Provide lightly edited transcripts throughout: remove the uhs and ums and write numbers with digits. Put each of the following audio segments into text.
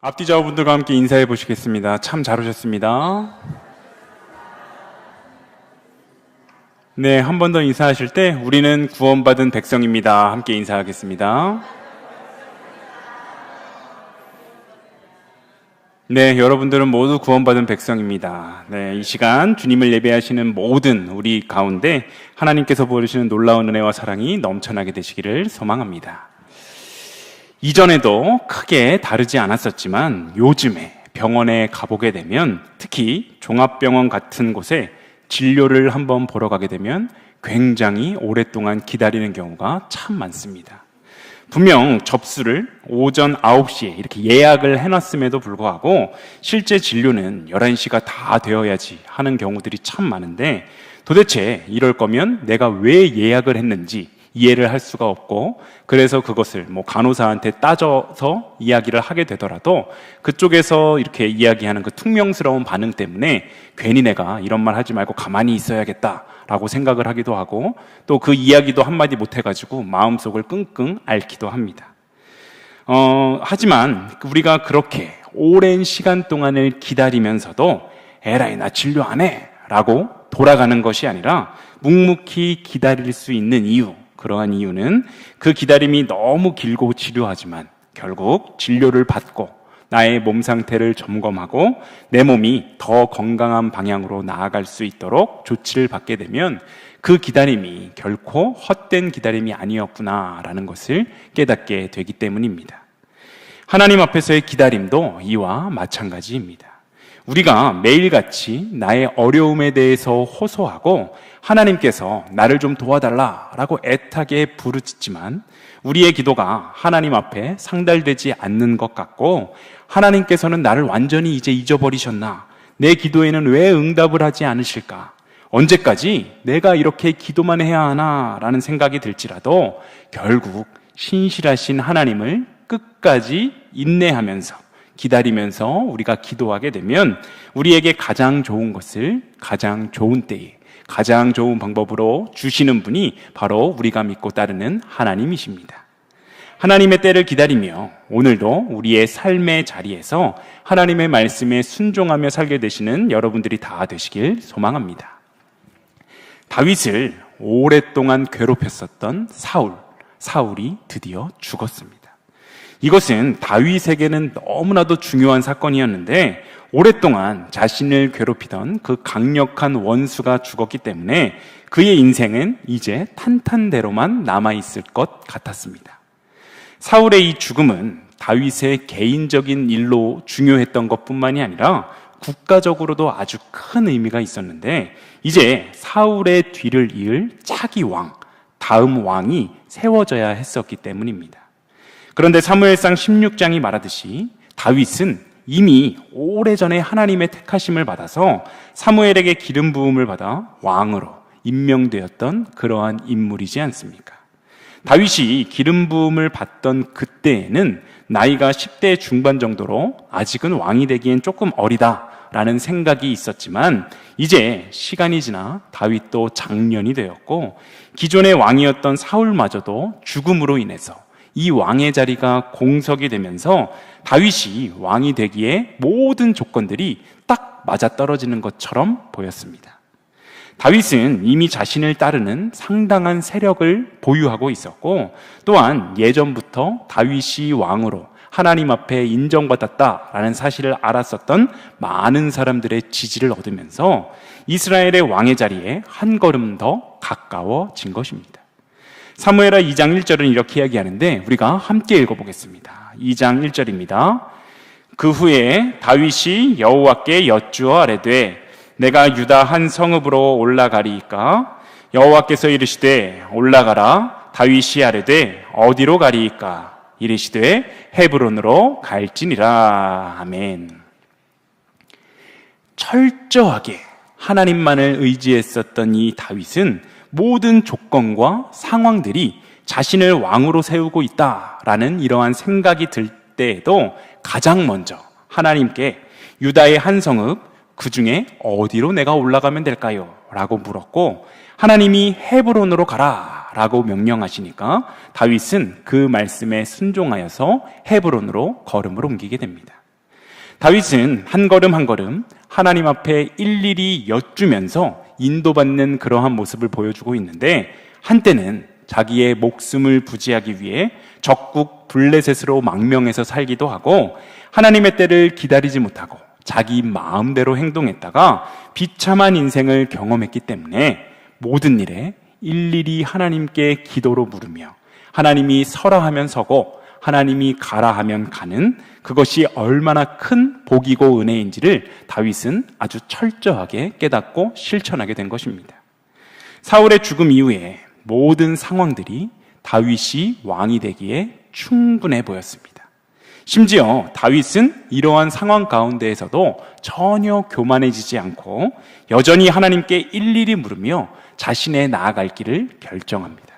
앞뒤 좌우분들과 함께 인사해 보시겠습니다. 참 잘 오셨습니다. 네, 한 번 더 인사하실 때 우리는 구원받은 백성입니다. 함께 인사하겠습니다. 네, 여러분들은 모두 구원받은 백성입니다. 네, 이 시간 주님을 예배하시는 모든 우리 가운데 하나님께서 보여주시는 놀라운 은혜와 사랑이 넘쳐나게 되시기를 소망합니다. 이전에도 크게 다르지 않았었지만 요즘에 병원에 가보게 되면, 특히 종합병원 같은 곳에 진료를 한번 보러 가게 되면 굉장히 오랫동안 기다리는 경우가 참 많습니다. 분명 접수를 오전 9시에 이렇게 예약을 해놨음에도 불구하고 실제 진료는 11시가 다 되어야지 하는 경우들이 참 많은데, 도대체 이럴 거면 내가 왜 예약을 했는지 이해를 할 수가 없고, 그래서 그것을 간호사한테 따져서 이야기를 하게 되더라도 그쪽에서 이렇게 이야기하는 그 퉁명스러운 반응 때문에 괜히 내가 이런 말 하지 말고 가만히 있어야겠다라고 생각을 하기도 하고, 또 그 이야기도 한마디 못해가지고 마음속을 끙끙 앓기도 합니다. 하지만 우리가 그렇게 오랜 시간 동안을 기다리면서도 에라이 나 진료 안 해 라고 돌아가는 것이 아니라 묵묵히 기다릴 수 있는 이유, 그러한 이유는 그 기다림이 너무 길고 지루하지만 결국 진료를 받고 나의 몸 상태를 점검하고 내 몸이 더 건강한 방향으로 나아갈 수 있도록 조치를 받게 되면 그 기다림이 결코 헛된 기다림이 아니었구나라는 것을 깨닫게 되기 때문입니다. 하나님 앞에서의 기다림도 이와 마찬가지입니다. 우리가 매일같이 나의 어려움에 대해서 호소하고 하나님께서 나를 좀 도와달라라고 애타게 부르짖지만 우리의 기도가 하나님 앞에 상달되지 않는 것 같고, 하나님께서는 나를 완전히 이제 잊어버리셨나? 내 기도에는 왜 응답을 하지 않으실까? 언제까지 내가 이렇게 기도만 해야 하나? 라는 생각이 들지라도 결국 신실하신 하나님을 끝까지 인내하면서 기다리면서 우리가 기도하게 되면 우리에게 가장 좋은 것을 가장 좋은 때에 가장 좋은 방법으로 주시는 분이 바로 우리가 믿고 따르는 하나님이십니다. 하나님의 때를 기다리며 오늘도 우리의 삶의 자리에서 하나님의 말씀에 순종하며 살게 되시는 여러분들이 다 되시길 소망합니다. 다윗을 오랫동안 괴롭혔었던 사울이 드디어 죽었습니다. 이것은 다윗에게는 너무나도 중요한 사건이었는데, 오랫동안 자신을 괴롭히던 그 강력한 원수가 죽었기 때문에 그의 인생은 이제 탄탄대로만 남아있을 것 같았습니다. 사울의 이 죽음은 다윗의 개인적인 일로 중요했던 것뿐만이 아니라 국가적으로도 아주 큰 의미가 있었는데, 이제 사울의 뒤를 이을 차기 왕, 다음 왕이 세워져야 했었기 때문입니다. 그런데 사무엘상 16장이 말하듯이 다윗은 이미 오래전에 하나님의 택하심을 받아서 사무엘에게 기름 부음을 받아 왕으로 임명되었던 그러한 인물이지 않습니까? 다윗이 기름 부음을 받던 그때에는 나이가 10대 중반 정도로 아직은 왕이 되기엔 조금 어리다라는 생각이 있었지만, 이제 시간이 지나 다윗도 장년이 되었고 기존의 왕이었던 사울마저도 죽음으로 인해서 이 왕의 자리가 공석이 되면서 다윗이 왕이 되기에 모든 조건들이 딱 맞아떨어지는 것처럼 보였습니다. 다윗은 이미 자신을 따르는 상당한 세력을 보유하고 있었고, 또한 예전부터 다윗이 왕으로 하나님 앞에 인정받았다라는 사실을 알았었던 많은 사람들의 지지를 얻으면서 이스라엘의 왕의 자리에 한 걸음 더 가까워진 것입니다. 사무엘하 2장 1절은 이렇게 이야기하는데 우리가 함께 읽어보겠습니다. 2장 1절입니다. 그 후에 다윗이 여호와께 여쭈어 아뢰되 내가 유다 한 성읍으로 올라가리이까? 여호와께서 이르시되 올라가라. 다윗이 아뢰되 어디로 가리이까? 이르시되 헤브론으로 갈지니라. 아멘. 철저하게 하나님만을 의지했었던 이 다윗은 모든 조건과 상황들이 자신을 왕으로 세우고 있다라는 이러한 생각이 들 때에도 가장 먼저 하나님께 유다의 한 성읍, 그 중에 어디로 내가 올라가면 될까요? 라고 물었고, 하나님이 헤브론으로 가라 라고 명령하시니까 다윗은 그 말씀에 순종하여서 헤브론으로 걸음을 옮기게 됩니다. 다윗은 한 걸음 한 걸음 하나님 앞에 일일이 여쭈면서 인도받는 그러한 모습을 보여주고 있는데, 한때는 자기의 목숨을 부지하기 위해 적국 블레셋으로 망명해서 살기도 하고, 하나님의 때를 기다리지 못하고 자기 마음대로 행동했다가 비참한 인생을 경험했기 때문에 모든 일에 일일이 하나님께 기도로 물으며, 하나님이 서라 하면 서고 하나님이 가라 하면 가는 그것이 얼마나 큰 복이고 은혜인지를 다윗은 아주 철저하게 깨닫고 실천하게 된 것입니다. 사울의 죽음 이후에 모든 상황들이 다윗이 왕이 되기에 충분해 보였습니다. 심지어 다윗은 이러한 상황 가운데에서도 전혀 교만해지지 않고 여전히 하나님께 일일이 물으며 자신의 나아갈 길을 결정합니다.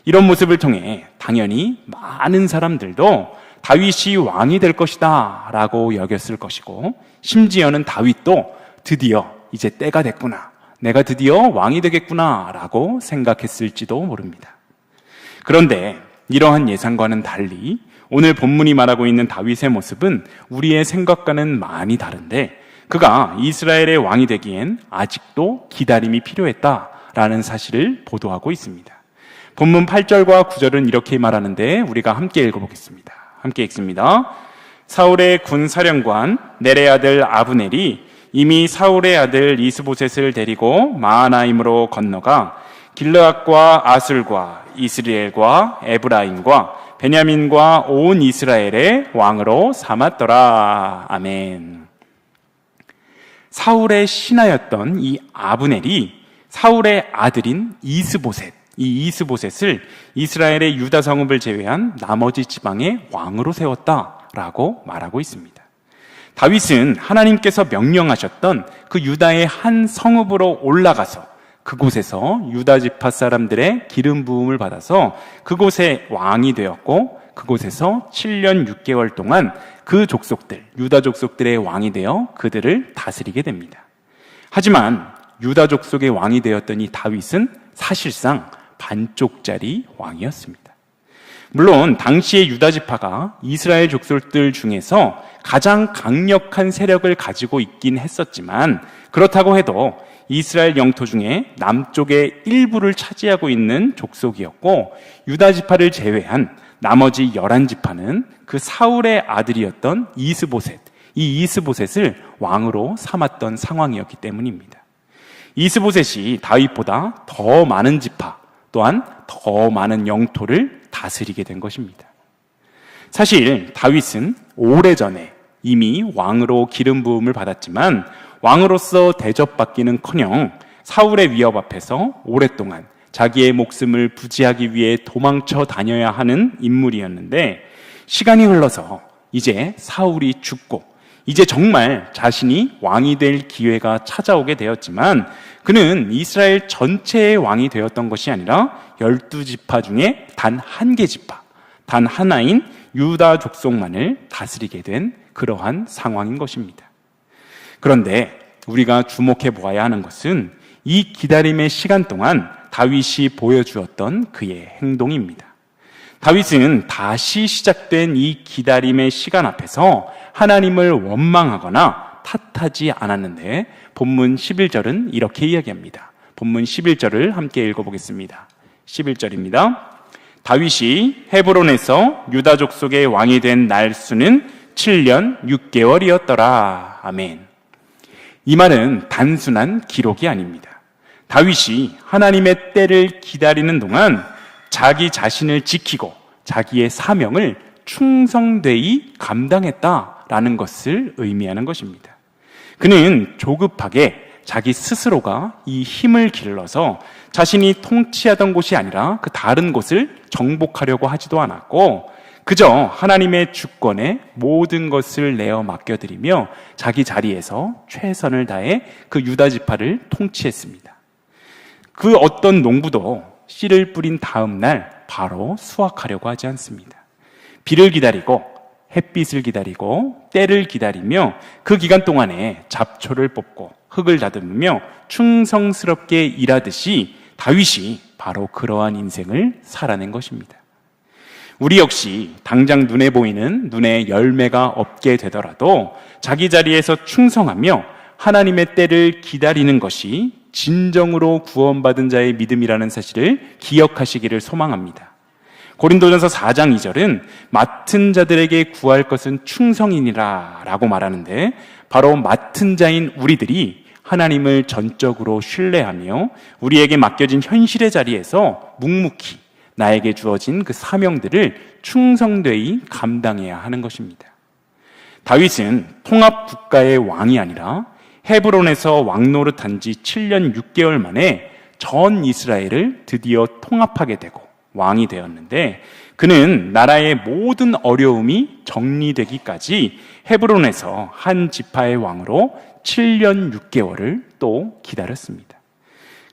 이런 모습을 통해 당연히 많은 사람들도 다윗이 왕이 될 것이다 라고 여겼을 것이고, 심지어는 다윗도 드디어 이제 때가 됐구나, 내가 드디어 왕이 되겠구나 라고 생각했을지도 모릅니다. 그런데 이러한 예상과는 달리 오늘 본문이 말하고 있는 다윗의 모습은 우리의 생각과는 많이 다른데, 그가 이스라엘의 왕이 되기엔 아직도 기다림이 필요했다라는 사실을 보도하고 있습니다. 본문 8절과 9절은 이렇게 말하는데 우리가 함께 읽어보겠습니다. 함께 읽습니다. 사울의 군사령관 넬의 아들 아브넬이 이미 사울의 아들 이스보셋을 데리고 마하나임으로 건너가 길르앗과 아술과 이스라엘과 에브라임과 베냐민과 온 이스라엘의 왕으로 삼았더라. 아멘. 사울의 신하였던 이 아브넬이 사울의 아들인 이스보셋, 이 이스보셋을 이스라엘의 유다 성읍을 제외한 나머지 지방의 왕으로 세웠다라고 말하고 있습니다. 다윗은 하나님께서 명령하셨던 그 유다의 한 성읍으로 올라가서 그곳에서 유다 지파 사람들의 기름 부음을 받아서 그곳에 왕이 되었고, 그곳에서 7년 6개월 동안 그 족속들, 유다 족속들의 왕이 되어 그들을 다스리게 됩니다. 하지만 유다 족속의 왕이 되었던 이 다윗은 사실상 반쪽짜리 왕이었습니다. 물론 당시의 유다 지파가 이스라엘 족속들 중에서 가장 강력한 세력을 가지고 있긴 했었지만, 그렇다고 해도 이스라엘 영토 중에 남쪽의 일부를 차지하고 있는 족속이었고, 유다 지파를 제외한 나머지 11지파는 그 사울의 아들이었던 이스보셋, 이 이스보셋을 왕으로 삼았던 상황이었기 때문입니다. 이스보셋이 다윗보다 더 많은 지파, 또한 더 많은 영토를 다스리게 된 것입니다. 사실 다윗은 오래전에 이미 왕으로 기름 부음을 받았지만 왕으로서 대접받기는커녕 사울의 위협 앞에서 오랫동안 자기의 목숨을 부지하기 위해 도망쳐 다녀야 하는 인물이었는데, 시간이 흘러서 이제 사울이 죽고 이제 정말 자신이 왕이 될 기회가 찾아오게 되었지만, 그는 이스라엘 전체의 왕이 되었던 것이 아니라 12지파 중에 단 한 개 지파, 단 하나인 유다 족속만을 다스리게 된 그러한 상황인 것입니다. 그런데 우리가 주목해 보아야 하는 것은 이 기다림의 시간 동안 다윗이 보여주었던 그의 행동입니다. 다윗은 다시 시작된 이 기다림의 시간 앞에서 하나님을 원망하거나 탓하지 않았는데, 본문 11절은 이렇게 이야기합니다. 본문 11절을 함께 읽어보겠습니다. 11절입니다. 다윗이 헤브론에서 유다 족속의 왕이 된 날수는 7년 6개월이었더라. 아멘. 이 말은 단순한 기록이 아닙니다. 다윗이 하나님의 때를 기다리는 동안 자기 자신을 지키고 자기의 사명을 충성되이 감당했다라는 것을 의미하는 것입니다. 그는 조급하게 자기 스스로가 이 힘을 길러서 자신이 통치하던 곳이 아니라 그 다른 곳을 정복하려고 하지도 않았고, 그저 하나님의 주권에 모든 것을 내어 맡겨드리며 자기 자리에서 최선을 다해 그 유다 지파를 통치했습니다. 그 어떤 농부도 씨를 뿌린 다음 날 바로 수확하려고 하지 않습니다. 비를 기다리고 햇빛을 기다리고 때를 기다리며 그 기간 동안에 잡초를 뽑고 흙을 다듬으며 충성스럽게 일하듯이 다윗이 바로 그러한 인생을 살아낸 것입니다. 우리 역시 당장 눈에 보이는 눈에 열매가 없게 되더라도 자기 자리에서 충성하며 하나님의 때를 기다리는 것이 진정으로 구원받은 자의 믿음이라는 사실을 기억하시기를 소망합니다. 고린도전서 4장 2절은 맡은 자들에게 구할 것은 충성이니라 라고 말하는데, 바로 맡은 자인 우리들이 하나님을 전적으로 신뢰하며 우리에게 맡겨진 현실의 자리에서 묵묵히 나에게 주어진 그 사명들을 충성되이 감당해야 하는 것입니다. 다윗은 통합 국가의 왕이 아니라 헤브론에서 왕노릇한 지 7년 6개월 만에 전 이스라엘을 드디어 통합하게 되고 왕이 되었는데, 그는 나라의 모든 어려움이 정리되기까지 헤브론에서 한 지파의 왕으로 7년 6개월을 또 기다렸습니다.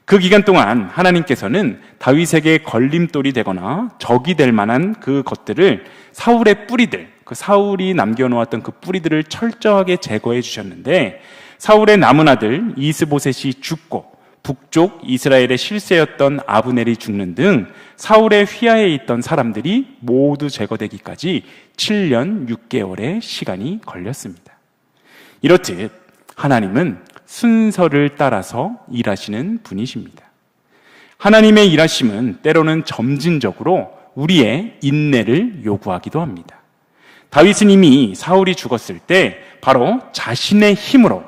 그 기간 동안 하나님께서는 다윗에게 걸림돌이 되거나 적이 될 만한 그 것들을, 사울의 뿌리들, 그 사울이 남겨놓았던 그 뿌리들을 철저하게 제거해 주셨는데, 사울의 남은 아들 이스보셋이 죽고 북쪽 이스라엘의 실세였던 아브넬이 죽는 등 사울의 휘하에 있던 사람들이 모두 제거되기까지 7년 6개월의 시간이 걸렸습니다. 이렇듯 하나님은 순서를 따라서 일하시는 분이십니다. 하나님의 일하심은 때로는 점진적으로 우리의 인내를 요구하기도 합니다. 다윗은 이미 사울이 죽었을 때 바로 자신의 힘으로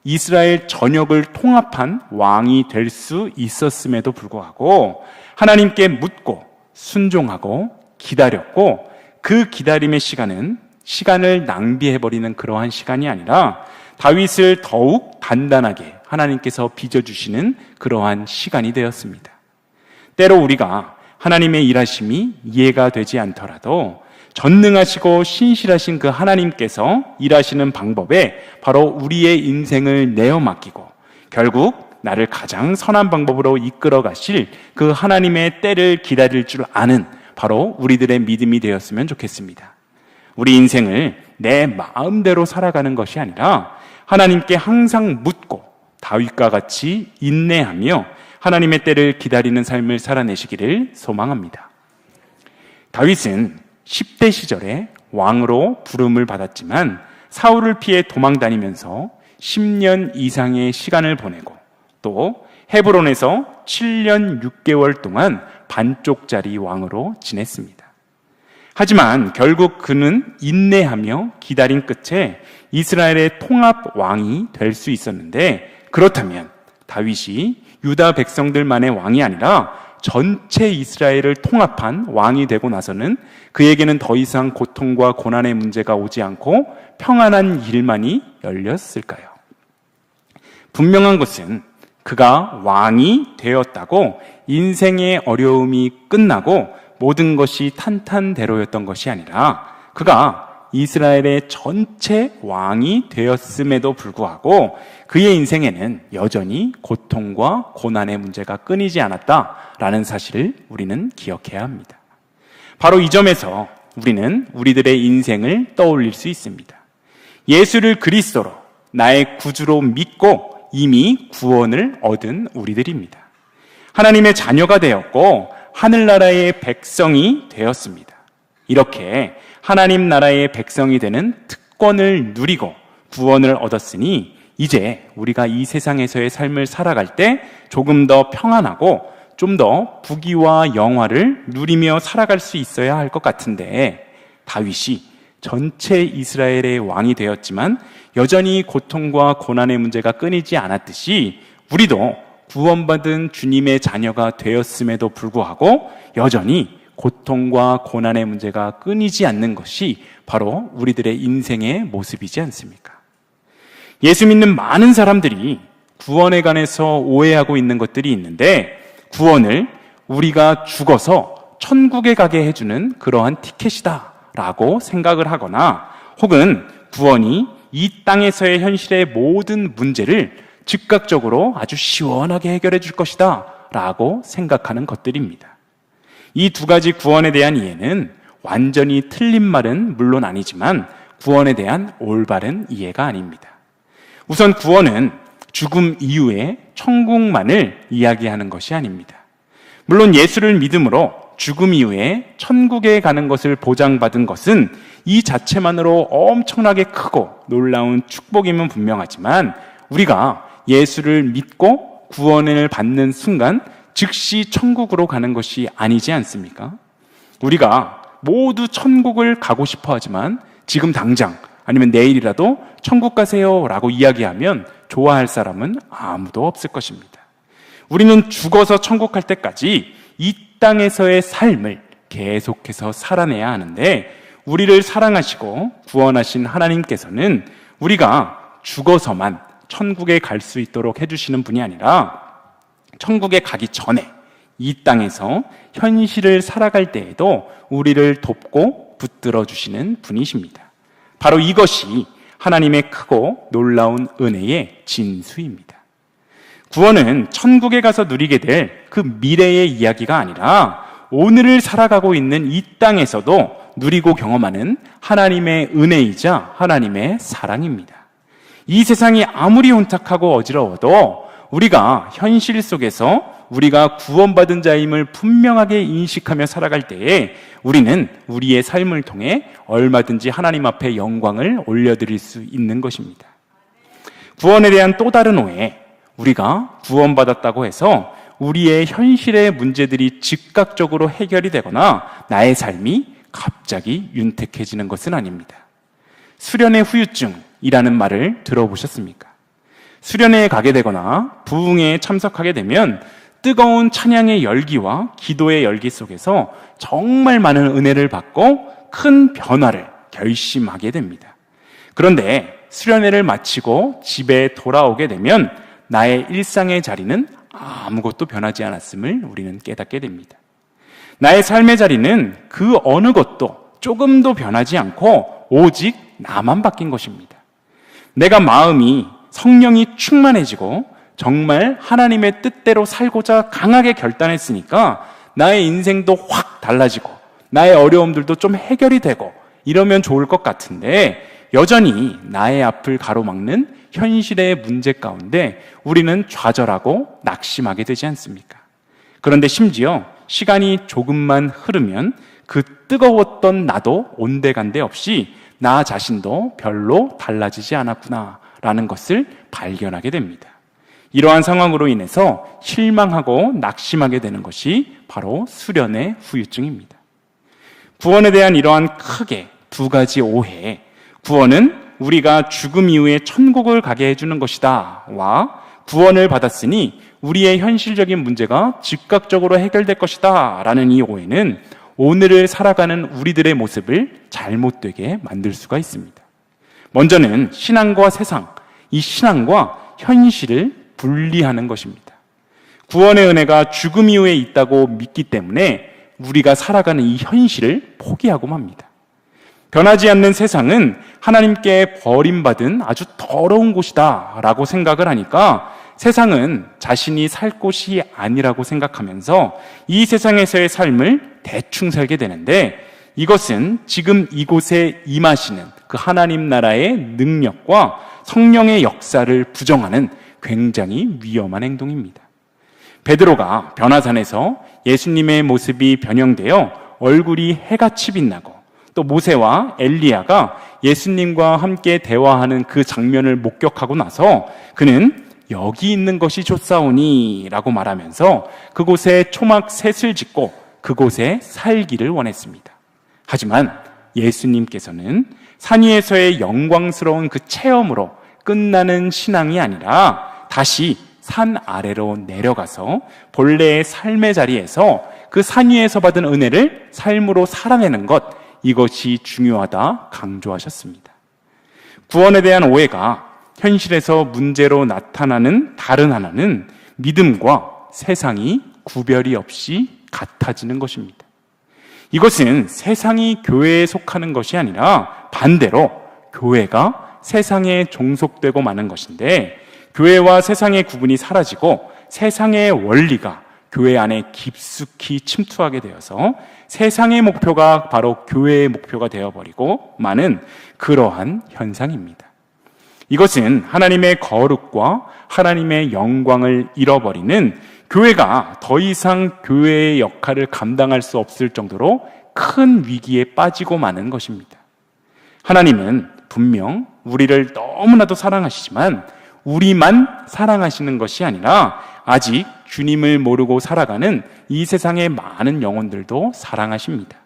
이스라엘 전역을 통합한 왕이 될 수 있었음에도 불구하고 하나님께 묻고 순종하고 기다렸고, 그 기다림의 시간은 시간을 낭비해버리는 그러한 시간이 아니라 다윗을 더욱 단단하게 하나님께서 빚어주시는 그러한 시간이 되었습니다. 때로 우리가 하나님의 일하심이 이해가 되지 않더라도 전능하시고 신실하신 그 하나님께서 일하시는 방법에 바로 우리의 인생을 내어 맡기고 결국 나를 가장 선한 방법으로 이끌어 가실 그 하나님의 때를 기다릴 줄 아는 바로 우리들의 믿음이 되었으면 좋겠습니다. 우리 인생을 내 마음대로 살아가는 것이 아니라 하나님께 항상 묻고 다윗과 같이 인내하며 하나님의 때를 기다리는 삶을 살아내시기를 소망합니다. 다윗은 10대 시절에 왕으로 부름을 받았지만 사울을 피해 도망다니면서 10년 이상의 시간을 보내고 또 헤브론에서 7년 6개월 동안 반쪽짜리 왕으로 지냈습니다. 하지만 결국 그는 인내하며 기다린 끝에 이스라엘의 통합 왕이 될 수 있었는데, 그렇다면 다윗이 유다 백성들만의 왕이 아니라 전체 이스라엘을 통합한 왕이 되고 나서는 그에게는 더 이상 고통과 고난의 문제가 오지 않고 평안한 길만이 열렸을까요? 분명한 것은 그가 왕이 되었다고 인생의 어려움이 끝나고 모든 것이 탄탄대로였던 것이 아니라 그가 이스라엘의 전체 왕이 되었음에도 불구하고 그의 인생에는 여전히 고통과 고난의 문제가 끊이지 않았다라는 사실을 우리는 기억해야 합니다. 바로 이 점에서 우리는 우리들의 인생을 떠올릴 수 있습니다. 예수를 그리스도로 나의 구주로 믿고 이미 구원을 얻은 우리들입니다. 하나님의 자녀가 되었고 하늘나라의 백성이 되었습니다. 이렇게 하나님 나라의 백성이 되는 특권을 누리고 구원을 얻었으니 이제 우리가 이 세상에서의 삶을 살아갈 때 조금 더 평안하고 좀 더 부귀와 영화를 누리며 살아갈 수 있어야 할 것 같은데, 다윗이 전체 이스라엘의 왕이 되었지만 여전히 고통과 고난의 문제가 끊이지 않았듯이 우리도 구원받은 주님의 자녀가 되었음에도 불구하고 여전히 고통과 고난의 문제가 끊이지 않는 것이 바로 우리들의 인생의 모습이지 않습니까? 예수 믿는 많은 사람들이 구원에 관해서 오해하고 있는 것들이 있는데, 구원을 우리가 죽어서 천국에 가게 해주는 그러한 티켓이다라고 생각을 하거나, 혹은 구원이 이 땅에서의 현실의 모든 문제를 즉각적으로 아주 시원하게 해결해 줄 것이다 라고 생각하는 것들입니다. 이 두 가지 구원에 대한 이해는 완전히 틀린 말은 물론 아니지만 구원에 대한 올바른 이해가 아닙니다. 우선 구원은 죽음 이후의 천국만을 이야기하는 것이 아닙니다. 물론 예수를 믿음으로 죽음 이후에 천국에 가는 것을 보장받은 것은 이 자체만으로 엄청나게 크고 놀라운 축복이면 분명하지만 우리가 예수를 믿고 구원을 받는 순간 즉시 천국으로 가는 것이 아니지 않습니까? 우리가 모두 천국을 가고 싶어 하지만 지금 당장 아니면 내일이라도 천국 가세요 라고 이야기하면 좋아할 사람은 아무도 없을 것입니다. 우리는 죽어서 천국 갈 때까지 이 땅에서의 삶을 계속해서 살아내야 하는데 우리를 사랑하시고 구원하신 하나님께서는 우리가 죽어서만 천국에 갈 수 있도록 해주시는 분이 아니라 천국에 가기 전에 이 땅에서 현실을 살아갈 때에도 우리를 돕고 붙들어 주시는 분이십니다. 바로 이것이 하나님의 크고 놀라운 은혜의 진수입니다. 구원은 천국에 가서 누리게 될 그 미래의 이야기가 아니라 오늘을 살아가고 있는 이 땅에서도 누리고 경험하는 하나님의 은혜이자 하나님의 사랑입니다. 이 세상이 아무리 혼탁하고 어지러워도 우리가 현실 속에서 우리가 구원받은 자임을 분명하게 인식하며 살아갈 때에 우리는 우리의 삶을 통해 얼마든지 하나님 앞에 영광을 올려드릴 수 있는 것입니다. 구원에 대한 또 다른 오해, 우리가 구원받았다고 해서 우리의 현실의 문제들이 즉각적으로 해결이 되거나 나의 삶이 갑자기 윤택해지는 것은 아닙니다. 수련의 후유증이라는 말을 들어보셨습니까? 수련회에 가게 되거나 부흥회에 참석하게 되면 뜨거운 찬양의 열기와 기도의 열기 속에서 정말 많은 은혜를 받고 큰 변화를 결심하게 됩니다. 그런데 수련회를 마치고 집에 돌아오게 되면 나의 일상의 자리는 아무것도 변하지 않았음을 우리는 깨닫게 됩니다. 나의 삶의 자리는 그 어느 것도 조금도 변하지 않고 오직 나만 바뀐 것입니다. 내가 마음이 성령이 충만해지고 정말 하나님의 뜻대로 살고자 강하게 결단했으니까 나의 인생도 확 달라지고 나의 어려움들도 좀 해결이 되고 이러면 좋을 것 같은데 여전히 나의 앞을 가로막는 현실의 문제 가운데 우리는 좌절하고 낙심하게 되지 않습니까? 그런데 심지어 시간이 조금만 흐르면 그 뜨거웠던 나도 온데간데 없이 나 자신도 별로 달라지지 않았구나라는 것을 발견하게 됩니다. 이러한 상황으로 인해서 실망하고 낙심하게 되는 것이 바로 수련의 후유증입니다. 구원에 대한 이러한 크게 두 가지 오해, 구원은 우리가 죽음 이후에 천국을 가게 해주는 것이다 와 구원을 받았으니 우리의 현실적인 문제가 즉각적으로 해결될 것이다 라는 이 오해는 오늘을 살아가는 우리들의 모습을 잘못되게 만들 수가 있습니다. 먼저는 신앙과 세상, 이 신앙과 현실을 분리하는 것입니다. 구원의 은혜가 죽음 이후에 있다고 믿기 때문에 우리가 살아가는 이 현실을 포기하고 맙니다. 변하지 않는 세상은 하나님께 버림받은 아주 더러운 곳이다 라고 생각을 하니까 세상은 자신이 살 곳이 아니라고 생각하면서 이 세상에서의 삶을 대충 살게 되는데 이것은 지금 이곳에 임하시는 그 하나님 나라의 능력과 성령의 역사를 부정하는 굉장히 위험한 행동입니다. 베드로가 변화산에서 예수님의 모습이 변형되어 얼굴이 해같이 빛나고 또 모세와 엘리야가 예수님과 함께 대화하는 그 장면을 목격하고 나서 그는 여기 있는 것이 좋사오니 라고 말하면서 그곳에 초막 셋을 짓고 그곳에 살기를 원했습니다. 하지만 예수님께서는 산 위에서의 영광스러운 그 체험으로 끝나는 신앙이 아니라 다시 산 아래로 내려가서 본래의 삶의 자리에서 그 산 위에서 받은 은혜를 삶으로 살아내는 것, 이것이 중요하다 강조하셨습니다. 구원에 대한 오해가 현실에서 문제로 나타나는 다른 하나는 믿음과 세상이 구별이 없이 같아지는 것입니다. 이것은 세상이 교회에 속하는 것이 아니라 반대로 교회가 세상에 종속되고 마는 것인데 교회와 세상의 구분이 사라지고 세상의 원리가 교회 안에 깊숙이 침투하게 되어서 세상의 목표가 바로 교회의 목표가 되어버리고 마는 그러한 현상입니다. 이것은 하나님의 거룩과 하나님의 영광을 잃어버리는 교회가 더 이상 교회의 역할을 감당할 수 없을 정도로 큰 위기에 빠지고 마는 것입니다. 하나님은 분명 우리를 너무나도 사랑하시지만 우리만 사랑하시는 것이 아니라 아직 주님을 모르고 살아가는 이 세상의 많은 영혼들도 사랑하십니다.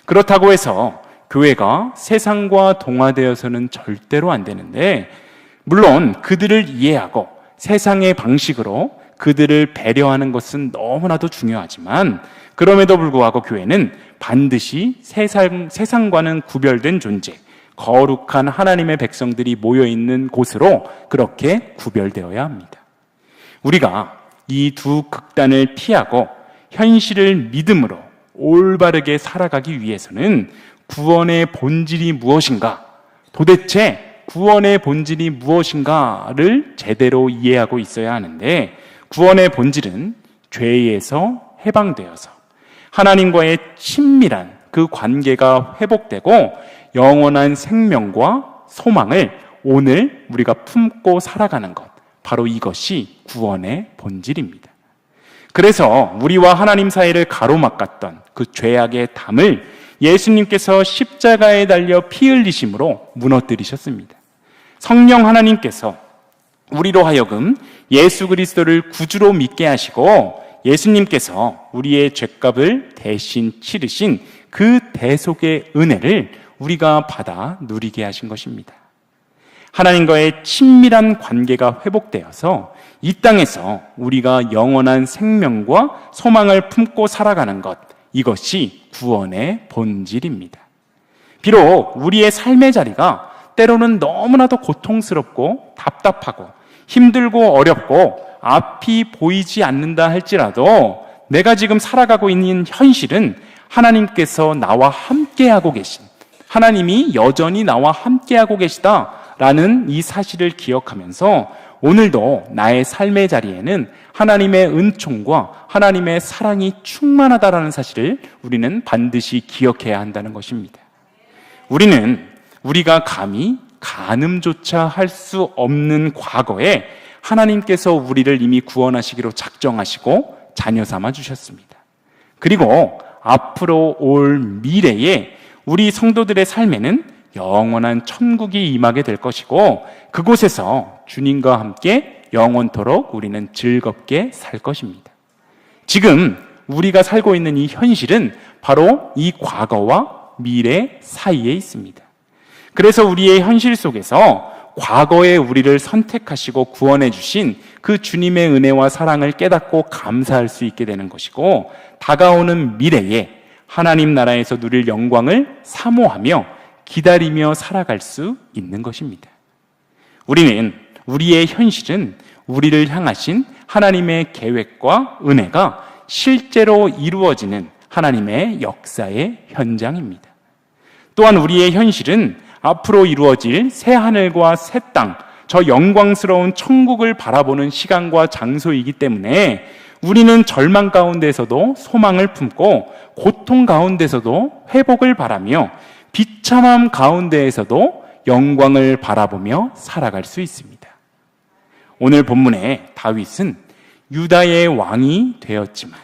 그렇다고 해서 교회가 세상과 동화되어서는 절대로 안 되는데, 물론 그들을 이해하고 세상의 방식으로 그들을 배려하는 것은 너무나도 중요하지만, 그럼에도 불구하고 교회는 반드시 세상과는 구별된 존재, 거룩한 하나님의 백성들이 모여있는 곳으로 그렇게 구별되어야 합니다. 우리가 이 두 극단을 피하고 현실을 믿음으로 올바르게 살아가기 위해서는 구원의 본질이 무엇인가, 도대체 구원의 본질이 무엇인가를 제대로 이해하고 있어야 하는데, 구원의 본질은 죄에서 해방되어서 하나님과의 친밀한 그 관계가 회복되고 영원한 생명과 소망을 오늘 우리가 품고 살아가는 것, 바로 이것이 구원의 본질입니다. 그래서 우리와 하나님 사이를 가로막았던 그 죄악의 담을 예수님께서 십자가에 달려 피 흘리심으로 무너뜨리셨습니다. 성령 하나님께서 우리로 하여금 예수 그리스도를 구주로 믿게 하시고, 예수님께서 우리의 죄값을 대신 치르신 그 대속의 은혜를 우리가 받아 누리게 하신 것입니다. 하나님과의 친밀한 관계가 회복되어서 이 땅에서 우리가 영원한 생명과 소망을 품고 살아가는 것, 이것이 구원의 본질입니다. 비록 우리의 삶의 자리가 때로는 너무나도 고통스럽고 답답하고 힘들고 어렵고 앞이 보이지 않는다 할지라도, 내가 지금 살아가고 있는 현실은 하나님께서 나와 함께하고 계신, 하나님이 여전히 나와 함께하고 계시다라는 이 사실을 기억하면서 오늘도 나의 삶의 자리에는 하나님의 은총과 하나님의 사랑이 충만하다라는 사실을 우리는 반드시 기억해야 한다는 것입니다. 우리가 감히 간음조차 할 수 없는 과거에 하나님께서 우리를 이미 구원하시기로 작정하시고 자녀 삼아 주셨습니다. 그리고 앞으로 올 미래에 우리 성도들의 삶에는 영원한 천국이 임하게 될 것이고, 그곳에서 주님과 함께 영원토록 우리는 즐겁게 살 것입니다. 지금 우리가 살고 있는 이 현실은 바로 이 과거와 미래 사이에 있습니다. 그래서 우리의 현실 속에서 과거에 우리를 선택하시고 구원해 주신 그 주님의 은혜와 사랑을 깨닫고 감사할 수 있게 되는 것이고, 다가오는 미래에 하나님 나라에서 누릴 영광을 사모하며 기다리며 살아갈 수 있는 것입니다. 우리의 현실은 우리를 향하신 하나님의 계획과 은혜가 실제로 이루어지는 하나님의 역사의 현장입니다. 또한 우리의 현실은 앞으로 이루어질 새 하늘과 새 땅, 저 영광스러운 천국을 바라보는 시간과 장소이기 때문에 우리는 절망 가운데서도 소망을 품고, 고통 가운데서도 회복을 바라며, 비참함 가운데에서도 영광을 바라보며 살아갈 수 있습니다. 오늘 본문의 다윗은 유다의 왕이 되었지만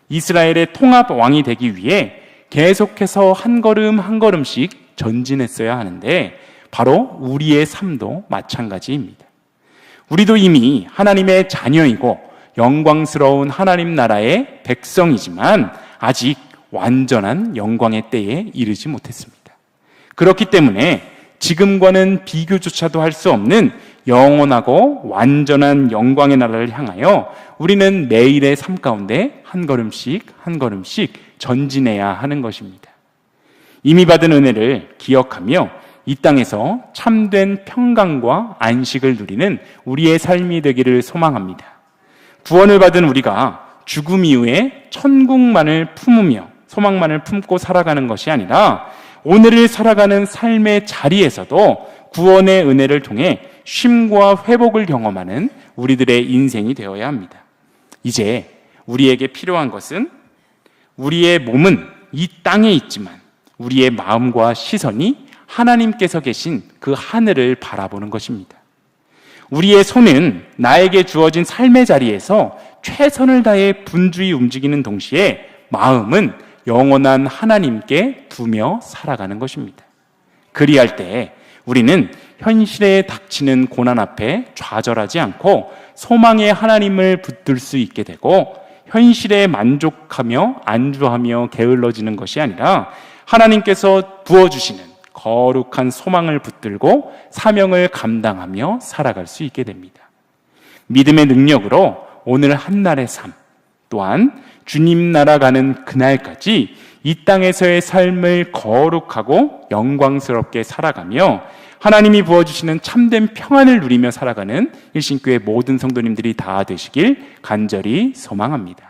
이스라엘의 통합 왕이 되기 위해 계속해서 한 걸음 한 걸음씩 전진했어야 하는데, 바로 우리의 삶도 마찬가지입니다. 우리도 이미 하나님의 자녀이고 영광스러운 하나님 나라의 백성이지만 아직 완전한 영광의 때에 이르지 못했습니다. 그렇기 때문에 지금과는 비교조차도 할 수 없는 영원하고 완전한 영광의 나라를 향하여 우리는 매일의 삶 가운데 한 걸음씩 한 걸음씩 전진해야 하는 것입니다. 이미 받은 은혜를 기억하며 이 땅에서 참된 평강과 안식을 누리는 우리의 삶이 되기를 소망합니다. 구원을 받은 우리가 죽음 이후에 천국만을 품으며 소망만을 품고 살아가는 것이 아니라, 오늘을 살아가는 삶의 자리에서도 구원의 은혜를 통해 쉼과 회복을 경험하는 우리들의 인생이 되어야 합니다. 이제 우리에게 필요한 것은, 우리의 몸은 이 땅에 있지만 우리의 마음과 시선이 하나님께서 계신 그 하늘을 바라보는 것입니다. 우리의 손은 나에게 주어진 삶의 자리에서 최선을 다해 분주히 움직이는 동시에 마음은 영원한 하나님께 두며 살아가는 것입니다. 그리할 때 우리는 현실에 닥치는 고난 앞에 좌절하지 않고 소망의 하나님을 붙들 수 있게 되고, 현실에 만족하며 안주하며 게을러지는 것이 아니라 하나님께서 부어주시는 거룩한 소망을 붙들고 사명을 감당하며 살아갈 수 있게 됩니다. 믿음의 능력으로 오늘 한날의 삶, 또한 주님 나라 가는 그날까지 이 땅에서의 삶을 거룩하고 영광스럽게 살아가며 하나님이 부어주시는 참된 평안을 누리며 살아가는 일신교회 모든 성도님들이 다 되시길 간절히 소망합니다.